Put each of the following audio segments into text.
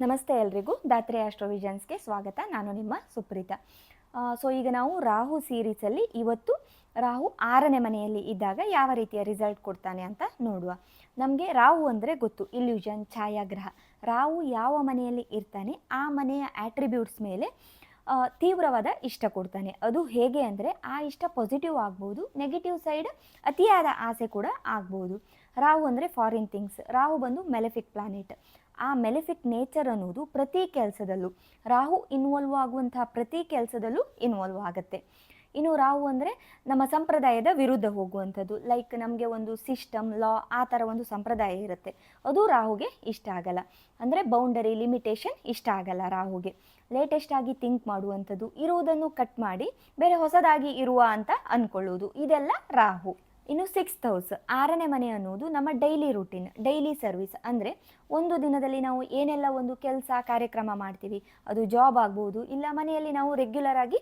ನಮಸ್ತೆ ಎಲ್ರಿಗೂ ದಾತ್ರೆ ಆಸ್ಟ್ರೋವಿಷನ್ಸ್ಗೆ ಸ್ವಾಗತ. ನಾನು ನಿಮ್ಮ ಸುಪ್ರೀತಾ. ಈಗ ನಾವು ರಾಹು ಸೀರೀಸಲ್ಲಿ ಇವತ್ತು ರಾಹು 6ನೇ ಮನೆಯಲ್ಲಿ ಇದ್ದಾಗ ಯಾವ ರೀತಿಯ ರಿಸಲ್ಟ್ ಕೊಡ್ತಾನೆ ಅಂತ ನೋಡುವ. ನಮಗೆ ರಾಹು ಅಂದರೆ ಗೊತ್ತು, ಇಲ್ಯೂಷನ್, ಛಾಯಾಗ್ರಹ. ರಾಹು ಯಾವ ಮನೆಯಲ್ಲಿ ಇರ್ತಾನೆ ಆ ಮನೆಯ ಆಟ್ರಿಬ್ಯೂಟ್ಸ್ ಮೇಲೆ ತೀವ್ರವಾದ ಇಷ್ಟ ಕೊಡ್ತಾನೆ. ಅದು ಹೇಗೆ ಅಂದರೆ ಆ ಇಷ್ಟ ಪಾಸಿಟಿವ್ ಆಗ್ಬೋದು, ನೆಗೆಟಿವ್ ಸೈಡ್ ಅತಿಯಾದ ಆಸೆ ಕೂಡ ಆಗ್ಬೋದು. ರಾಹು ಅಂದರೆ ಫಾರಿನ್ ಥಿಂಗ್ಸ್. ರಾಹು ಬಂದು ಮೆಲೆಫಿಕ್ ಪ್ಲಾನೆಟ್. ಆ ಮೆಲೆಫಿಕ್ ನೇಚರ್ ಅನ್ನೋದು ಪ್ರತಿ ಕೆಲಸದಲ್ಲೂ, ರಾಹು ಇನ್ವಾಲ್ವ್ ಆಗುವಂತಹ ಪ್ರತಿ ಕೆಲಸದಲ್ಲೂ ಇನ್ವಾಲ್ವ್ ಆಗುತ್ತೆ. ಇನ್ನು ರಾಹು ಅಂದರೆ ನಮ್ಮ ಸಂಪ್ರದಾಯದ ವಿರುದ್ಧ ಹೋಗುವಂಥದ್ದು. ಲೈಕ್ ನಮಗೆ ಒಂದು ಸಿಸ್ಟಮ್, ಲಾ, ಆ ಥರ ಒಂದು ಸಂಪ್ರದಾಯ ಇರುತ್ತೆ, ಅದು ರಾಹುಗೆ ಇಷ್ಟ ಆಗಲ್ಲ. ಅಂದರೆ ಬೌಂಡರಿ, ಲಿಮಿಟೇಷನ್ ಇಷ್ಟ ಆಗಲ್ಲ ರಾಹುಗೆ. ಲೇಟೆಸ್ಟ್ ಆಗಿ ಥಿಂಕ್ ಮಾಡುವಂಥದ್ದು, ಇರುವುದನ್ನು ಕಟ್ ಮಾಡಿ ಬೇರೆ ಹೊಸದಾಗಿ ಇರುವ ಅಂತ ಅಂದ್ಕೊಳ್ಳೋದು, ಇದೆಲ್ಲ ರಾಹು. ಇನ್ನು 6th ಹೌಸ್, 6ನೇ ಮನೆ ಅನ್ನೋದು ನಮ್ಮ ಡೈಲಿ ರೂಟೀನ್, ಡೈಲಿ ಸರ್ವಿಸ್. ಅಂದರೆ ಒಂದು ದಿನದಲ್ಲಿ ನಾವು ಏನೆಲ್ಲ ಒಂದು ಕೆಲಸ ಕಾರ್ಯಕ್ರಮ ಮಾಡ್ತೀವಿ, ಅದು ಜಾಬ್ ಆಗ್ಬೋದು, ಇಲ್ಲ ಮನೆಯಲ್ಲಿ ನಾವು ರೆಗ್ಯುಲರ್ ಆಗಿ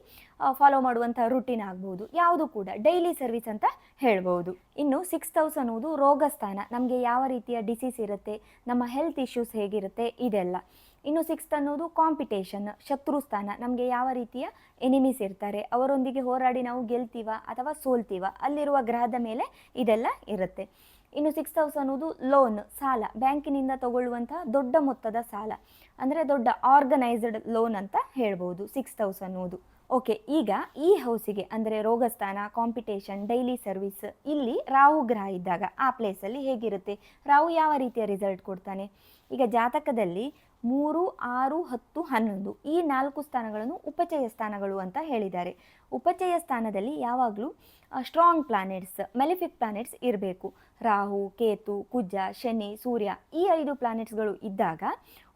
ಫಾಲೋ ಮಾಡುವಂಥ ರೂಟೀನ್ ಆಗ್ಬೋದು, ಯಾವುದು ಕೂಡ ಡೈಲಿ ಸರ್ವಿಸ್ ಅಂತ ಹೇಳ್ಬೋದು. ಇನ್ನು 6th ಹೌಸ್ ಅನ್ನೋದು ರೋಗಸ್ಥಾನ. ನಮಗೆ ಯಾವ ರೀತಿಯ ಡಿಸೀಸ್ ಇರುತ್ತೆ, ನಮ್ಮ ಹೆಲ್ತ್ ಇಶ್ಯೂಸ್ ಹೇಗಿರುತ್ತೆ, ಇದೆಲ್ಲ. ಇನ್ನು 6th ಅನ್ನೋದು ಕಾಂಪಿಟೇಷನ್, ಶತ್ರು ಸ್ಥಾನ. ನಮಗೆ ಯಾವ ರೀತಿಯ ಎನಿಮೀಸ್ ಇರ್ತಾರೆ, ಅವರೊಂದಿಗೆ ಹೋರಾಡಿ ನಾವು ಗೆಲ್ತೀವ ಅಥವಾ ಸೋಲ್ತೀವ, ಅಲ್ಲಿರುವ ಗ್ರಹದ ಮೇಲೆ ಇದೆಲ್ಲ ಇರುತ್ತೆ. ಇನ್ನು 6th ಹೌಸ್ ಅನ್ನೋದು ಲೋನ್, ಸಾಲ, ಬ್ಯಾಂಕಿನಿಂದ ತಗೊಳ್ಳುವಂತಹ ದೊಡ್ಡ ಮೊತ್ತದ ಸಾಲ, ಅಂದರೆ ದೊಡ್ಡ ಆರ್ಗನೈಸ್ಡ್ ಲೋನ್ ಅಂತ ಹೇಳ್ಬೋದು 6th ಹೌಸ್ ಅನ್ನೋದು. ಓಕೆ, ಈಗ ಈ ಹೌಸಿಗೆ ಅಂದರೆ ರೋಗಸ್ಥಾನ, ಕಾಂಪಿಟೇಷನ್, ಡೈಲಿ ಸರ್ವಿಸ್, ಇಲ್ಲಿ ರಾಹು ಗ್ರಹ ಇದ್ದಾಗ ಆ ಪ್ಲೇಸಲ್ಲಿ ಹೇಗಿರುತ್ತೆ, ರಾಹು ಯಾವ ರೀತಿಯ ರಿಸಲ್ಟ್ ಕೊಡ್ತಾನೆ? ಈಗ ಜಾತಕದಲ್ಲಿ 3, 6, 10, 11 ಈ 4 ಸ್ಥಾನಗಳನ್ನು ಉಪಚಯ ಸ್ಥಾನಗಳು ಅಂತ ಹೇಳಿದ್ದಾರೆ. ಉಪಚಯ ಸ್ಥಾನದಲ್ಲಿ ಯಾವಾಗಲೂ ಸ್ಟ್ರಾಂಗ್ ಪ್ಲಾನೆಟ್ಸ್, ಮೆಲಿಫಿಕ್ ಪ್ಲಾನೆಟ್ಸ್ ಇರಬೇಕು. ರಾಹು, ಕೇತು, ಕುಜ, ಶನಿ, ಸೂರ್ಯ, ಈ 5 ಪ್ಲಾನೆಟ್ಸ್ಗಳು ಇದ್ದಾಗ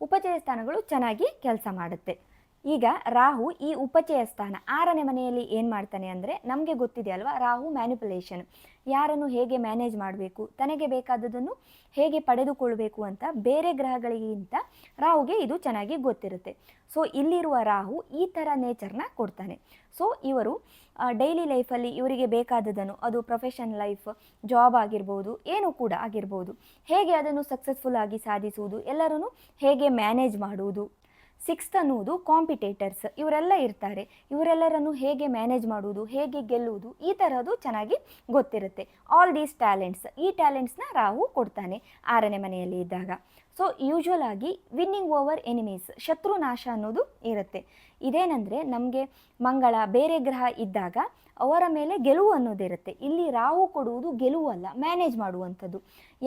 ಉಪಚಯ ಸ್ಥಾನಗಳು ಚೆನ್ನಾಗಿ ಕೆಲಸ ಮಾಡುತ್ತೆ. ಈಗ ರಾಹು ಈ ಉಪಚಯ ಸ್ಥಾನ 6ನೇ ಮನೆಯಲ್ಲಿ ಏನು ಮಾಡ್ತಾನೆ ಅಂದರೆ, ನಮಗೆ ಗೊತ್ತಿದೆ ಅಲ್ವಾ, ರಾಹು ಮ್ಯಾನಿಪುಲೇಷನ್, ಯಾರನ್ನು ಹೇಗೆ ಮ್ಯಾನೇಜ್ ಮಾಡಬೇಕು, ತನಗೆ ಬೇಕಾದದನ್ನು ಹೇಗೆ ಪಡೆದುಕೊಳ್ಬೇಕು ಅಂತ ಬೇರೆ ಗ್ರಹಗಳಿಗಿಂತ ರಾಹುಗೆ ಇದು ಚೆನ್ನಾಗಿ ಗೊತ್ತಿರುತ್ತೆ. ಸೊ ಇಲ್ಲಿರುವ ರಾಹು ಈ ಥರ ನೇಚರ್ನ ಕೊಡ್ತಾನೆ. ಸೊ ಇವರು ಡೈಲಿ ಲೈಫಲ್ಲಿ ಇವರಿಗೆ ಬೇಕಾದದನ್ನು, ಅದು ಪ್ರೊಫೆಷನ್ ಲೈಫ್, ಜಾಬ್ ಆಗಿರ್ಬೋದು, ಏನು ಕೂಡ ಆಗಿರ್ಬೋದು, ಹೇಗೆ ಅದನ್ನು ಸಕ್ಸಸ್ಫುಲ್ ಆಗಿ ಸಾಧಿಸುವುದು, ಎಲ್ಲರನ್ನು ಹೇಗೆ ಮ್ಯಾನೇಜ್ ಮಾಡುವುದು. 6th ಅನ್ನುವುದು ಕಾಂಪಿಟೇಟರ್ಸ್, ಇವರೆಲ್ಲ ಇರ್ತಾರೆ, ಇವರೆಲ್ಲರನ್ನು ಹೇಗೆ ಮ್ಯಾನೇಜ್ ಮಾಡುವುದು, ಹೇಗೆ ಗೆಲ್ಲುವುದು, ಈ ಥರದ್ದು ಚೆನ್ನಾಗಿ ಗೊತ್ತಿರುತ್ತೆ. ಆಲ್ ದೀಸ್ ಟ್ಯಾಲೆಂಟ್ಸ್, ಈ ಟ್ಯಾಲೆಂಟ್ಸ್ನ ರಾಹು ಕೊಡ್ತಾನೆ 6ನೇ ಮನೆಯಲ್ಲಿ ಇದ್ದಾಗ. ಸೊ ಯೂಶ್ವಲ್ ಆಗಿ ವಿನ್ನಿಂಗ್ ಓವರ್ ಎನಿಮೀಸ್, ಶತ್ರು ನಾಶ ಅನ್ನೋದು ಇರುತ್ತೆ. ಇದೇನೆಂದರೆ ನಮಗೆ ಮಂಗಳ, ಬೇರೆ ಗ್ರಹ ಇದ್ದಾಗ ಅವರ ಮೇಲೆ ಗೆಲುವು ಅನ್ನೋದಿರುತ್ತೆ. ಇಲ್ಲಿ ರಾಹು ಕೊಡುವುದು ಗೆಲುವು ಅಲ್ಲ, ಮ್ಯಾನೇಜ್ ಮಾಡುವಂಥದ್ದು.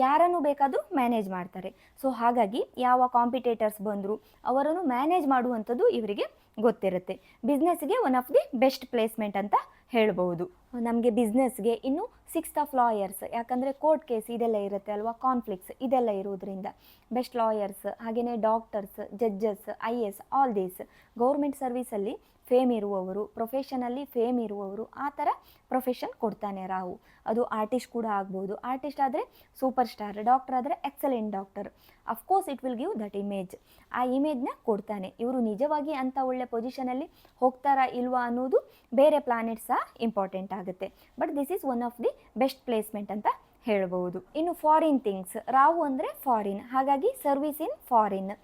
ಯಾರನ್ನು ಬೇಕಾದರೂ ಮ್ಯಾನೇಜ್ ಮಾಡ್ತಾರೆ. ಸೊ ಹಾಗಾಗಿ ಯಾವ ಕಾಂಪಿಟೇಟರ್ಸ್ ಬಂದರೂ ಅವರನ್ನು ಮ್ಯಾನೇಜ್ ಮಾಡುವಂಥದ್ದು ಇವರಿಗೆ ಗೊತ್ತಿರುತ್ತೆ. ಬಿಸ್ನೆಸ್ಗೆ one of the best placement ಅಂತ ಹೇಳ್ಬೋದು. ನಮಗೆ ಬಿಸ್ನೆಸ್ಗೆ ಇನ್ನು 6th ಆಫ್ ಲಾಯರ್ಸ್, ಯಾಕಂದರೆ ಕೋರ್ಟ್ ಕೇಸ್ ಇದೆಲ್ಲ ಇರುತ್ತೆ ಅಲ್ವಾ, ಕಾನ್ಫ್ಲಿಕ್ಟ್ಸ್ ಇದೆಲ್ಲ ಇರೋದ್ರಿಂದ ಬೆಸ್ಟ್ ಲಾಯರ್ಸ್, ಹಾಗೆಯೇ doctors, judges, IAS, all these government ಸರ್ವಿಸಲ್ಲಿ ಫೇಮ್ ಇರುವವರು, ಪ್ರೊಫೆಷನಲ್ಲಿ ಫೇಮ್ ಇರುವವರು, ಆ ಥರ ಪ್ರೊಫೆಷನ್ ಕೊಡ್ತಾನೆ ರಾಹು. ಅದು ಆರ್ಟಿಸ್ಟ್ ಕೂಡ ಆಗ್ಬೋದು, ಆರ್ಟಿಸ್ಟ್ ಆದರೆ ಸೂಪರ್ ಸ್ಟಾರ್, ಡಾಕ್ಟರ್ ಆದರೆ excellent doctor. Of course it will give that image, ಆ ಇಮೇಜ್ನ ಕೊಡ್ತಾನೆ. ಇವರು ನಿಜವಾಗಿ ಅಂಥ ಒಳ್ಳೆ ಪೊಸಿಷನಲ್ಲಿ ಹೋಗ್ತಾರಾ ಇಲ್ವಾ ಅನ್ನೋದು ಬೇರೆ ಪ್ಲಾನೆಟ್ಸ್ ಸಹ ಇಂಪಾರ್ಟೆಂಟ್ ಆಗುತ್ತೆ. But this is one of the best placement ಅಂತ ಹೇಳ್ಬೋದು. ಇನ್ನು ಫಾರಿನ್ ಥಿಂಗ್ಸ್, ರಾಹು ಅಂದರೆ ಫಾರಿನ್, ಹಾಗಾಗಿ service in foreign.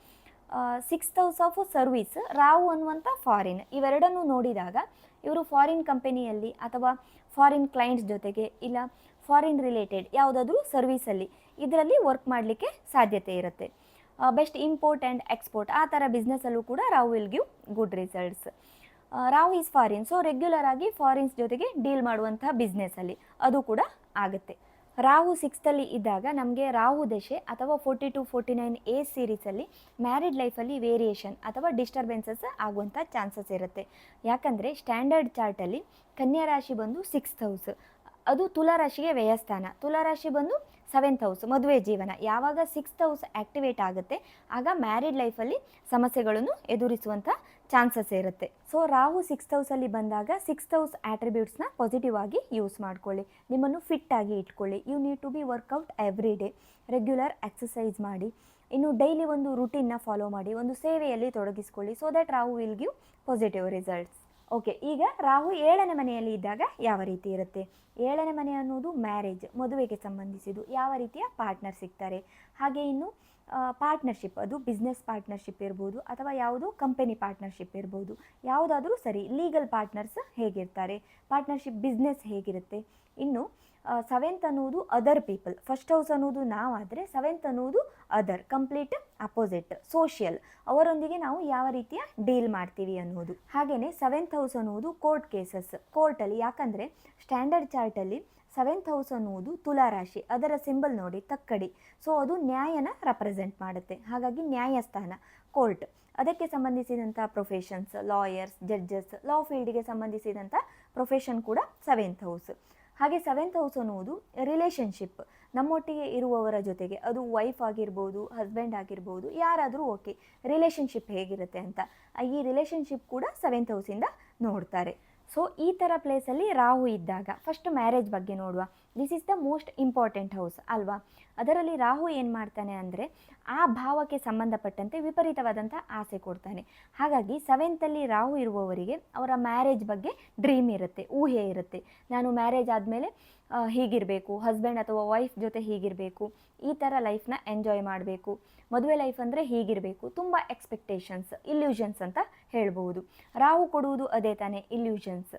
6th house of service, Rahu ಅನ್ನುವಂಥ ಫಾರಿನ್, ಇವೆರಡನ್ನು ನೋಡಿದಾಗ ಇವರು ಫಾರಿನ್ ಕಂಪನಿಯಲ್ಲಿ ಅಥವಾ ಫಾರಿನ್ ಕ್ಲೈಂಟ್ಸ್ ಜೊತೆಗೆ ಇಲ್ಲ ಫಾರಿನ್ ರಿಲೇಟೆಡ್ ಯಾವುದಾದ್ರೂ ಸರ್ವಿಸಲ್ಲಿ ಇದರಲ್ಲಿ ವರ್ಕ್ ಮಾಡಲಿಕ್ಕೆ ಸಾಧ್ಯತೆ ಇರುತ್ತೆ. ಬೆಸ್ಟ್ ಇಂಪೋರ್ಟ್ ಆ್ಯಂಡ್ ಎಕ್ಸ್ಪೋರ್ಟ್, ಆ ಥರ ಬಿಸ್ನೆಸ್ಸಲ್ಲೂ ಕೂಡ Rahu will give good results. Rahu is foreign, so regular ಆಗಿ ಫಾರಿನ್ಸ್ ಜೊತೆಗೆ ಡೀಲ್ ಮಾಡುವಂಥ ಬಿಸ್ನೆಸ್ಸಲ್ಲಿ ಅದು ಕೂಡ ಆಗುತ್ತೆ. ರಾಹು 6th ಅಲ್ಲಿ ಇದ್ದಾಗ ನಮಗೆ ರಾಹು ದಶೆ ಅಥವಾ 42-49 ಏಜ್ ಸೀರೀಸಲ್ಲಿ ಮ್ಯಾರಿಡ್ ಲೈಫಲ್ಲಿ ವೇರಿಯೇಷನ್ ಅಥವಾ ಡಿಸ್ಟರ್ಬೆನ್ಸಸ್ ಆಗುವಂಥ ಚಾನ್ಸಸ್ ಇರುತ್ತೆ. ಯಾಕಂದರೆ ಸ್ಟ್ಯಾಂಡರ್ಡ್ ಚಾರ್ಟಲ್ಲಿ ಕನ್ಯಾ ರಾಶಿ ಬಂದು 6th ಹೌಸ್, ಅದು ತುಲಾರಾಶಿಗೆ ವ್ಯಯಸ್ಥಾನ, ತುಲಾರಾಶಿ ಬಂದು 7th ಹೌಸ್, ಮದುವೆ ಜೀವನ. ಯಾವಾಗ 6th ಹೌಸ್ ಆ್ಯಕ್ಟಿವೇಟ್ ಆಗುತ್ತೆ ಆಗ ಮ್ಯಾರಿಡ್ ಲೈಫಲ್ಲಿ ಸಮಸ್ಯೆಗಳನ್ನು ಎದುರಿಸುವಂಥ ಚಾನ್ಸಸ್ ಇರುತ್ತೆ. ಸೊ ರಾಹು 6th ಹೌಸಲ್ಲಿ ಬಂದಾಗ 6th ಹೌಸ್ ಆಟ್ರಿಬ್ಯೂಟ್ಸ್ನ ಪಾಸಿಟಿವ್ ಆಗಿ ಯೂಸ್ ಮಾಡ್ಕೊಳ್ಳಿ, ನಿಮ್ಮನ್ನು ಫಿಟ್ ಆಗಿ ಇಟ್ಕೊಳ್ಳಿ. You need to be workout every day, regular exercise ಮಾಡಿ, ಇನ್ನು ಡೈಲಿ ಒಂದು ರೂಟೀನ್ನ ಫಾಲೋ ಮಾಡಿ, ಒಂದು ಸೇವೆಯಲ್ಲಿ ತೊಡಗಿಸ್ಕೊಳ್ಳಿ. So that Rahu will give positive results. Okay, ಈಗ ರಾಹು 7ನೇ ಮನೆಯಲ್ಲಿ ಇದ್ದಾಗ ಯಾವ ರೀತಿ ಇರುತ್ತೆ? 7ನೇ ಮನೆ ಅನ್ನೋದು ಮ್ಯಾರೇಜ್, ಮದುವೆಗೆ ಸಂಬಂಧಿಸಿದ್ದು. ಯಾವ ರೀತಿಯ ಪಾರ್ಟ್ನರ್ ಸಿಗ್ತಾರೆ, ಹಾಗೆ ಇನ್ನು ಪಾರ್ಟ್ನರ್ಶಿಪ್, ಅದು ಬಿಸ್ನೆಸ್ ಪಾರ್ಟ್ನರ್ಶಿಪ್ ಇರ್ಬೋದು ಅಥವಾ ಯಾವುದು ಕಂಪನಿ ಪಾರ್ಟ್ನರ್ಶಿಪ್ ಇರ್ಬೋದು, ಯಾವುದಾದ್ರೂ ಸರಿ. ಲೀಗಲ್ ಪಾರ್ಟ್ನರ್ಸ್ ಹೇಗಿರ್ತಾರೆ, ಪಾರ್ಟ್ನರ್ಶಿಪ್ ಬಿಸ್ನೆಸ್ ಹೇಗಿರುತ್ತೆ. ಇನ್ನು 7th ಅನ್ನೋದು ಅದರ್ ಪೀಪಲ್. ಫಸ್ಟ್ ಹೌಸ್ ಅನ್ನೋದು ನಾವಾದರೆ 7th ಅನ್ನೋದು ಅದರ್, ಕಂಪ್ಲೀಟ್ ಅಪೋಸಿಟ್, ಸೋಷಿಯಲ್. ಅವರೊಂದಿಗೆ ನಾವು ಯಾವ ರೀತಿಯ ಡೀಲ್ ಮಾಡ್ತೀವಿ ಅನ್ನೋದು. ಹಾಗೆಯೇ 7th ಹೌಸ್ ಅನ್ನೋದು ಕೋರ್ಟ್ ಕೇಸಸ್, ಕೋರ್ಟಲ್ಲಿ. ಯಾಕಂದರೆ ಸ್ಟ್ಯಾಂಡರ್ಡ್ ಚಾರ್ಟಲ್ಲಿ 7th ಹೌಸ್ ಅನ್ನುವುದು ತುಲಾರಾಶಿ, ಅದರ ಸಿಂಬಲ್ ನೋಡಿ ತಕ್ಕಡಿ. ಸೊ ಅದು ನ್ಯಾಯನ ರೆಪ್ರೆಸೆಂಟ್ ಮಾಡುತ್ತೆ. ಹಾಗಾಗಿ ನ್ಯಾಯಸ್ಥಾನ, ಕೋರ್ಟ್. ಅದಕ್ಕೆ ಸಂಬಂಧಿಸಿದಂಥ ಪ್ರೊಫೆಷನ್ಸ್, ಲಾಯರ್ಸ್, ಜಡ್ಜಸ್, ಲಾ ಫೀಲ್ಡ್ಗೆ ಸಂಬಂಧಿಸಿದಂಥ ಪ್ರೊಫೆಷನ್ ಕೂಡ 7th ಹೌಸ್. ಹಾಗೆ 7th ಹೌಸ್ ಅನ್ನುವುದು ರಿಲೇಷನ್ಶಿಪ್, ನಮ್ಮೊಟ್ಟಿಗೆ ಇರುವವರ ಜೊತೆಗೆ, ಅದು ವೈಫ್ ಆಗಿರ್ಬೋದು, ಹಸ್ಬೆಂಡ್ ಆಗಿರ್ಬೋದು, ಯಾರಾದರೂ ಓಕೆ, ರಿಲೇಷನ್ಶಿಪ್ ಹೇಗಿರುತ್ತೆ ಅಂತ. ಈ ರಿಲೇಷನ್ಶಿಪ್ ಕೂಡ 7th ಹೌಸಿಂದ ನೋಡ್ತಾರೆ. ಸೊ ಈ ಥರ ಪ್ಲೇಸಲ್ಲಿ ರಾಹು ಇದ್ದಾಗ ಫಸ್ಟ್ ಮ್ಯಾರೇಜ್ ಬಗ್ಗೆ ನೋಡುವ. This is the most important house ಅಲ್ವಾ. ಅದರಲ್ಲಿ ರಾಹು ಏನು ಮಾಡ್ತಾನೆ ಅಂದರೆ ಆ ಭಾವಕ್ಕೆ ಸಂಬಂಧಪಟ್ಟಂತೆ ವಿಪರೀತವಾದಂಥ ಆಸೆ ಕೊಡ್ತಾನೆ. ಹಾಗಾಗಿ 7th ಅಲ್ಲಿ ರಾಹು ಇರುವವರಿಗೆ ಅವರ ಮ್ಯಾರೇಜ್ ಬಗ್ಗೆ ಡ್ರೀಮ್ ಇರುತ್ತೆ, ಊಹೆ ಇರುತ್ತೆ. ನಾನು ಮ್ಯಾರೇಜ್ ಆದಮೇಲೆ ಹೀಗಿರಬೇಕು, ಹಸ್ಬೆಂಡ್ ಅಥವಾ ವೈಫ್ ಜೊತೆ ಹೀಗಿರಬೇಕು, ಈ ಥರ ಲೈಫ್ನ ಎಂಜಾಯ್ ಮಾಡಬೇಕು, ಮದುವೆ ಲೈಫ್ ಅಂದರೆ ಹೀಗಿರಬೇಕು. ತುಂಬ ಎಕ್ಸ್ಪೆಕ್ಟೇಷನ್ಸ್, ಇಲ್ಯೂಷನ್ಸ್ ಅಂತ ಹೇಳ್ಬೋದು. ರಾಹು ಕೊಡುವುದು ಅದೇ ತಾನೇ, ಇಲ್ಯೂಷನ್ಸ್,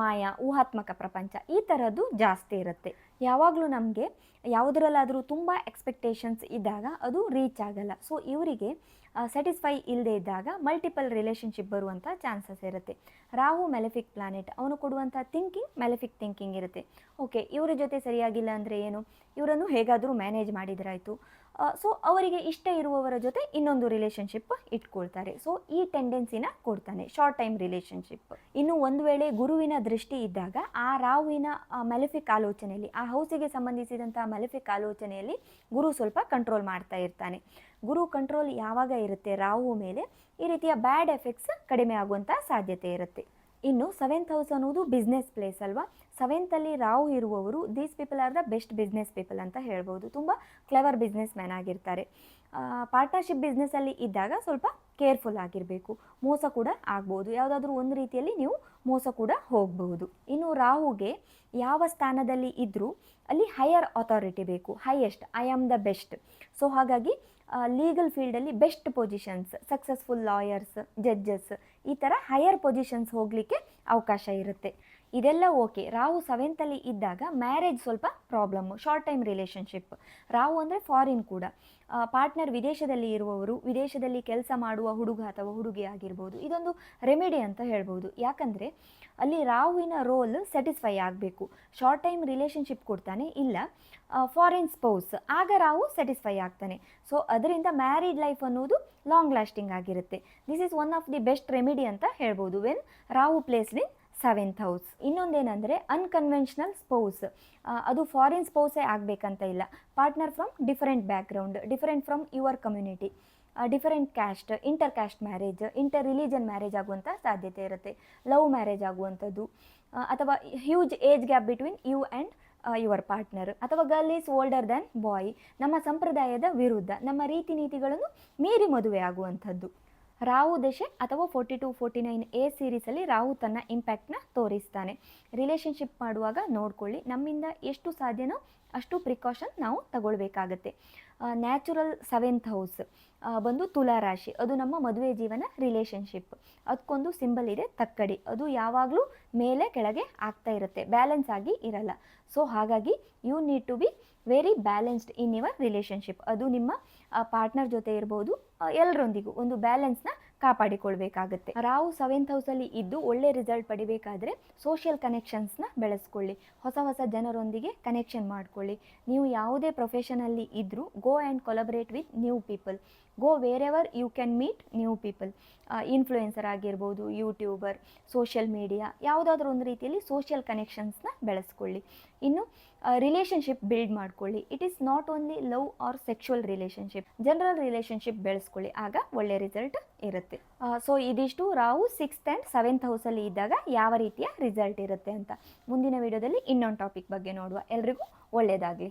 ಮಾಯಾ, ಊಹಾತ್ಮಕ ಪ್ರಪಂಚ, ಈ ಥರದ್ದು ಜಾಸ್ತಿ ಇರುತ್ತೆ. ಯಾವಾಗಲೂ ನಮಗೆ ಯಾವುದರಲ್ಲಾದರೂ ತುಂಬ ಎಕ್ಸ್ಪೆಕ್ಟೇಷನ್ಸ್ ಇದ್ದಾಗ ಅದು ರೀಚ್ ಆಗಲ್ಲ. ಸೊ ಇವರಿಗೆ ಸ್ಯಾಟಿಸ್ಫೈ ಇಲ್ಲದೆ ಇದ್ದಾಗ ಮಲ್ಟಿಪಲ್ ರಿಲೇಷನ್ಶಿಪ್ ಬರುವಂಥ ಚಾನ್ಸಸ್ ಇರುತ್ತೆ. ರಾಹು ಮೆಲೆಫಿಕ್ ಪ್ಲಾನೆಟ್, ಅವನು ಕೊಡುವಂಥ ಥಿಂಕಿಂಗ್ ಮೆಲೆಫಿಕ್ ಥಿಂಕಿಂಗ್ ಇರುತ್ತೆ. ಓಕೆ, ಇವರ ಜೊತೆ ಸರಿಯಾಗಿಲ್ಲ ಅಂದರೆ ಏನು, ಇವರನ್ನು ಹೇಗಾದರೂ ಮ್ಯಾನೇಜ್ ಮಾಡಿದ್ರಾಯಿತು. ಸೊ ಅವರಿಗೆ ಇಷ್ಟ ಇರುವವರ ಜೊತೆ ಇನ್ನೊಂದು ರಿಲೇಷನ್ಶಿಪ್ ಇಟ್ಕೊಳ್ತಾರೆ. ಸೊ ಈ ಟೆಂಡೆನ್ಸಿನ ಕೊಡ್ತಾನೆ, ಶಾರ್ಟ್ ಟೈಮ್ ರಿಲೇಷನ್ಶಿಪ್. ಇನ್ನು ಒಂದು ವೇಳೆ ಗುರುವಿನ ದೃಷ್ಟಿ ಇದ್ದಾಗ ಆ ರಾಹುವಿನ ಮೆಲೆಫಿಕ್ ಆಲೋಚನೆಯಲ್ಲಿ, ಆ ಹೌಸಿಗೆ ಸಂಬಂಧಿಸಿದಂಥ ಮೆಲೆಫಿಕ್ ಆಲೋಚನೆಯಲ್ಲಿ ಗುರು ಸ್ವಲ್ಪ ಕಂಟ್ರೋಲ್ ಮಾಡ್ತಾ ಇರ್ತಾನೆ. ಗುರು ಕಂಟ್ರೋಲ್ ಯಾವಾಗ ಇರುತ್ತೆ ರಾಹು ಮೇಲೆ, ಈ ರೀತಿಯ ಬ್ಯಾಡ್ ಎಫೆಕ್ಟ್ಸ್ ಕಡಿಮೆ ಆಗುವಂಥ ಸಾಧ್ಯತೆ ಇರುತ್ತೆ. ಇನ್ನು 7th ಹೌಸ್ ಅನ್ನೋದು ಬಿಸ್ನೆಸ್ ಪ್ಲೇಸ್ ಅಲ್ವಾ. 7th ಅಲ್ಲಿ ರಾಹು ಇರುವವರು, these people are the best business people ಅಂತ ಹೇಳ್ಬೋದು. ತುಂಬ ಕ್ಲೆವರ್ ಬಿಸ್ನೆಸ್ ಮ್ಯಾನ್ ಆಗಿರ್ತಾರೆ. ಪಾರ್ಟ್ನರ್ಶಿಪ್ ಬಿಸ್ನೆಸ್ಸಲ್ಲಿ ಇದ್ದಾಗ ಸ್ವಲ್ಪ ಕೇರ್ಫುಲ್ ಆಗಿರಬೇಕು, ಮೋಸ ಕೂಡ ಆಗ್ಬೋದು, ಯಾವುದಾದ್ರೂ ಒಂದು ರೀತಿಯಲ್ಲಿ ನೀವು ಮೋಸ ಕೂಡ ಹೋಗಬಹುದು. ಇನ್ನು ರಾಹುಗೆ ಯಾವ ಸ್ಥಾನದಲ್ಲಿ ಇದ್ದರೂ ಅಲ್ಲಿ ಹೈಯರ್ ಅಥಾರಿಟಿ ಬೇಕು, highest, I am the best. So ಹಾಗಾಗಿ ಲೀಗಲ್ ಫೀಲ್ಡಲ್ಲಿ best positions, successful lawyers, judges, ಈ ಥರ ಹೈಯರ್ ಪೊಸಿಷನ್ಸ್ ಹೋಗಲಿಕ್ಕೆ ಅವಕಾಶ ಇರುತ್ತೆ. ಇದೆಲ್ಲ ಓಕೆ. ರಾಹು 7th ಅಲ್ಲಿ ಇದ್ದಾಗ ಮ್ಯಾರೇಜ್ ಸ್ವಲ್ಪ problem, short time relationship. Rahu ಅಂದರೆ ಫಾರಿನ್ ಕೂಡ. ಪಾರ್ಟ್ನರ್ ವಿದೇಶದಲ್ಲಿ ಇರುವವರು, ವಿದೇಶದಲ್ಲಿ ಕೆಲಸ ಮಾಡುವ ಹುಡುಗ ಅಥವಾ ಹುಡುಗಿ ಆಗಿರ್ಬೋದು. ಇದೊಂದು ರೆಮಿಡಿ ಅಂತ ಹೇಳ್ಬೋದು. ಯಾಕಂದರೆ ಅಲ್ಲಿ ರಾಹುವಿನ ರೋಲ್ ಸ್ಯಾಟಿಸ್ಫೈ ಆಗಬೇಕು. ಶಾರ್ಟ್ ಟೈಮ್ ರಿಲೇಷನ್ಶಿಪ್ ಕೊಡ್ತಾನೆ, ಇಲ್ಲ ಫಾರಿನ್ ಸ್ಪೌಸ್, ಆಗ ರಾಹು ಸ್ಯಾಟಿಸ್ಫೈ ಆಗ್ತಾನೆ. ಸೊ ಅದರಿಂದ ಮ್ಯಾರಿಡ್ ಲೈಫ್ ಅನ್ನೋದು ಲಾಂಗ್ ಲಾಸ್ಟಿಂಗ್ ಆಗಿರುತ್ತೆ. This is one of the best remedy ಅಂತ ಹೇಳ್ಬೋದು when Rahu placed in 7th house. ಇನ್ನೊಂದೇನೆಂದರೆ ಅನ್ಕನ್ವೆನ್ಷನಲ್ ಸ್ಪೌಸ್, ಅದು ಫಾರಿನ್ ಸ್ಪೌಸೇ ಆಗಬೇಕಂತ ಇಲ್ಲ. Partner from different background, different from your community, different caste, inter caste marriage, inter religion marriage ಆಗುವಂಥ ಸಾಧ್ಯತೆ ಇರುತ್ತೆ. ಲವ್ ಮ್ಯಾರೇಜ್ ಆಗುವಂಥದ್ದು, ಅಥವಾ huge age gap between you and your partner, ಅಥವಾ girl is older than boy, ನಮ್ಮ ಸಂಪ್ರದಾಯದ ವಿರುದ್ಧ, ನಮ್ಮ ರೀತಿ ನೀತಿಗಳನ್ನು ಮೀರಿ ಮದುವೆ ಆಗುವಂಥದ್ದು. ರಾಹು ದಶೆ ಅಥವಾ 42-49 ಎ ಸೀರೀಸಲ್ಲಿ ರಾಹು ತನ್ನ ಇಂಪ್ಯಾಕ್ಟ್ನ ತೋರಿಸ್ತಾನೆ. ರಿಲೇಷನ್ಶಿಪ್ ಮಾಡುವಾಗ ನೋಡ್ಕೊಳ್ಳಿ, ನಮ್ಮಿಂದ ಎಷ್ಟು ಸಾಧ್ಯನೋ ಅಷ್ಟು ಪ್ರಿಕಾಷನ್ ನಾವು ತಗೊಳ್ಬೇಕಾಗತ್ತೆ. ನ್ಯಾಚುರಲ್ 7th ಹೌಸ್ ಬಂದು ತುಲಾರಾಶಿ, ಅದು ನಮ್ಮ ಮದುವೆ ಜೀವನ ರಿಲೇಷನ್ಶಿಪ್. ಅದಕ್ಕೊಂದು ಸಿಂಬಲ್ ಇದೆ ತಕ್ಕಡಿ, ಅದು ಯಾವಾಗಲೂ ಮೇಲೆ ಕೆಳಗೆ ಆಗ್ತಾ ಇರುತ್ತೆ, ಬ್ಯಾಲೆನ್ಸ್ ಆಗಿ ಇರಲ್ಲ. ಸೊ ಹಾಗಾಗಿ you need to be very balanced in your relationship. ಅದು ನಿಮ್ಮ ಪಾರ್ಟ್ನರ್ ಜೊತೆ ಇರ್ಬೋದು, ಎಲ್ಲರೊಂದಿಗೂ ಒಂದು ಬ್ಯಾಲೆನ್ಸ್ನ ಕಾಪಾಡಿಕೊಳ್ಬೇಕಾಗತ್ತೆ. ರಾಹು 7th ಹೌಸಲ್ಲಿ ಇದ್ದು ಒಳ್ಳೆ ರಿಸಲ್ಟ್ ಪಡಿಬೇಕಾದ್ರೆ ಸೋಷಿಯಲ್ ಕನೆಕ್ಷನ್ಸ್ನ ಬೆಳೆಸ್ಕೊಳ್ಳಿ, ಹೊಸ ಹೊಸ ಜನರೊಂದಿಗೆ ಕನೆಕ್ಷನ್ ಮಾಡ್ಕೊಳ್ಳಿ. ನೀವು ಯಾವುದೇ ಪ್ರೊಫೆಷನಲ್ಲಿ ಇದ್ದರೂ go and collaborate with new people, go wherever you can meet new people. Influencer ಆಗಿರ್ಬೋದು, ಯೂಟ್ಯೂಬರ್, ಸೋಷಿಯಲ್ ಮೀಡಿಯಾ, ಯಾವುದಾದ್ರೂ ಒಂದು ರೀತಿಯಲ್ಲಿ ಸೋಷಿಯಲ್ ಕನೆಕ್ಷನ್ಸ್ನ ಬೆಳೆಸ್ಕೊಳ್ಳಿ. ಇನ್ನು ರಿಲೇಷನ್ಶಿಪ್ ಬಿಲ್ಡ್ ಮಾಡ್ಕೊಳ್ಳಿ. It is not only love or sexual relationship, general relationship ಬೆಳೆಸ್ಕೊಳ್ಳಿ, ಆಗ ಒಳ್ಳೆ ರಿಸಲ್ಟ್ ಇರುತ್ತೆ. ಸೊ ಇದಿಷ್ಟು ರಾಹು 6th ಆ್ಯಂಡ್ 7th ಹೌಸಲ್ಲಿ ಇದ್ದಾಗ ಯಾವ ರೀತಿಯ ರಿಸಲ್ಟ್ ಇರುತ್ತೆ ಅಂತ. ಮುಂದಿನ ವಿಡಿಯೋದಲ್ಲಿ ಇನ್ನೊಂದು ಟಾಪಿಕ್ ಬಗ್ಗೆ ನೋಡುವ. ಎಲ್ರಿಗೂ ಒಳ್ಳೆಯದಾಗಲಿ.